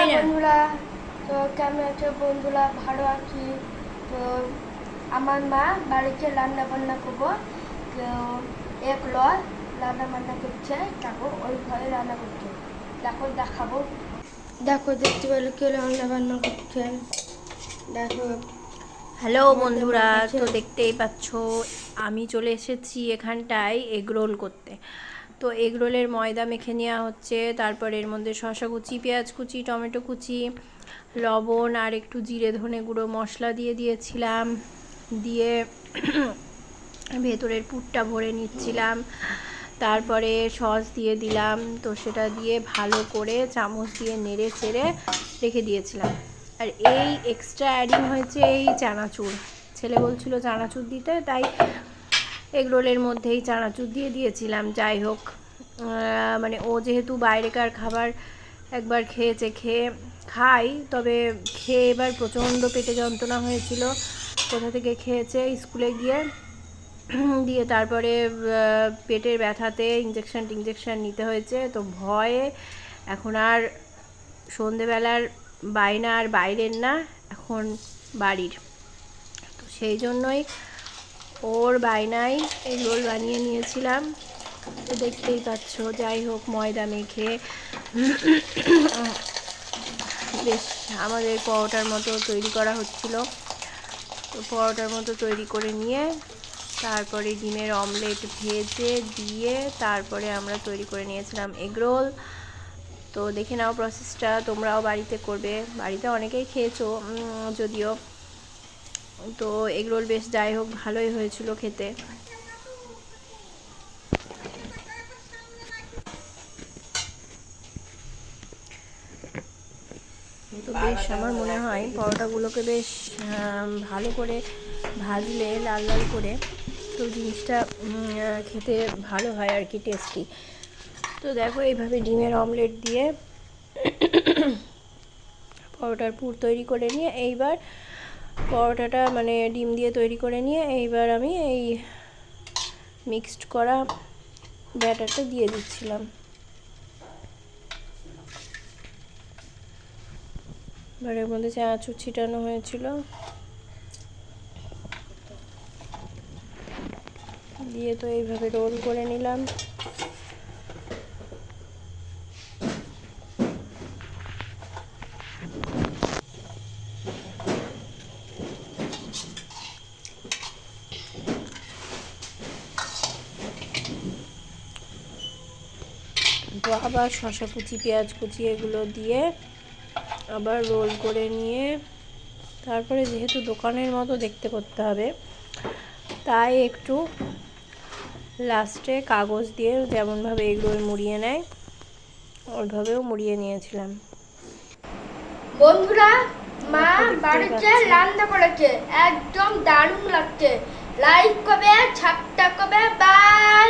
বন্ধুরা, তো কেমন আছো বন্ধুরা? ভালো আছি। তো আমার মা বাড়িতে রান্না বান্না করবো, তো রান্না বান্না করছে। দেখো ওই ঘরে রান্না করছে, দেখো দেখাবো। দেখো দেখতে পেলে কে রান্না বান্না করছে, দেখো। হ্যালো বন্ধুরা, তো দেখতেই পাচ্ছ আমি চলে এসেছি এখানটায় এগরোল করতে। তো এগরোলের ময়দা মেখে নেওয়া হচ্ছে, তারপর এর মধ্যে শসা কুচি, পেঁয়াজ কুচি, টমেটো কুচি, লবণ আর একটু জিরে ধনে গুঁড়ো মশলা দিয়ে দিয়েছিলাম। দিয়ে ভেতরের পুরটা ভরে নিচ্ছিলাম, তারপরে সস দিয়ে দিলাম। তো সেটা দিয়ে ভালো করে চামচ দিয়ে নেড়ে চেড়ে রেখে দিয়েছিলাম। আর এই এক্সট্রা অ্যাডিং হয়েছে এই চানাচুর। ছেলে বলছিল চানাচুর দিতে, তাই এগরোলের মধ্যেই চানাচুর দিয়ে দিয়েছিলাম। যাই হোক, মানে ও যেহেতু বাইরেকার খাবার একবার খেয়েছে, খাই, তবে খেয়ে এবার প্রচণ্ড পেটে যন্ত্রণা হয়েছিল। কোথা থেকে খেয়েছে স্কুলে গিয়ে, দিয়ে তারপরে পেটের ব্যথাতে ইঞ্জেকশন নিতে হয়েছে। তো ভয়ে এখন আর সন্ধেবেলার বায়না আর বাইরের না, এখন বাড়ির। তো সেই জন্যই ওর বায়নায় এগরোল বানিয়ে নিয়েছিলাম। তো দেখতেই পাচ্ছ। যাই হোক, ময়দা মেখে বেশ আমাদের পরোটার মতো তৈরি করা হচ্ছিল। তো পরোটার মতো তৈরি করে নিয়ে তারপরে ডিমের অমলেট ভেজে দিয়ে তারপরে আমরা তৈরি করে নিয়েছিলাম এগরোল। তো দেখে নাও প্রসেসটা, তোমরাও বাড়িতে করবে। বাড়িতে অনেকেই খেয়েছো যদিও। তো এগরোল বেশ যাই হোক ভালোই হয়েছিল খেতে। তো বেশ আমার মনে হয় পরোটাগুলোকে বেশ ভালো করে ভাজলে লাল লাল করে, তো জিনিসটা খেতে ভালো হয় আর কি, টেস্টি। তো দেখো এইভাবে ডিমের অমলেট দিয়ে পরোটার পুর তৈরি করে নিয়ে এইবার পরোটাটা মানে ডিম দিয়ে তৈরি করে নিয়ে এইবার আমি এই মিক্সড করা ব্যাটারটা দিয়ে দিচ্ছিলাম। এর মধ্যে চানাচুর ছিটানো হয়েছিল, দিয়ে তো এইভাবে রোল করে নিলাম। তো আবার শসা কুচি, পেঁয়াজ কুচি এগুলো দিয়ে আবার রোল করে নিয়ে তারপরে যেহেতু দোকানের মতো দেখতে করতে হবে, তাই একটু লাস্টে কাগজ দিয়ে যেমনভাবে এগরোল মুড়িয়ে নেয় ওইভাবেও মুড়িয়ে নিয়েছিলাম। বন্ধুরা, মা বাড়িতে রান্না করেছে, একদম দারুণ লাগছে। লাইক করবে, সাবস্ক্রাইব করবে, বাই।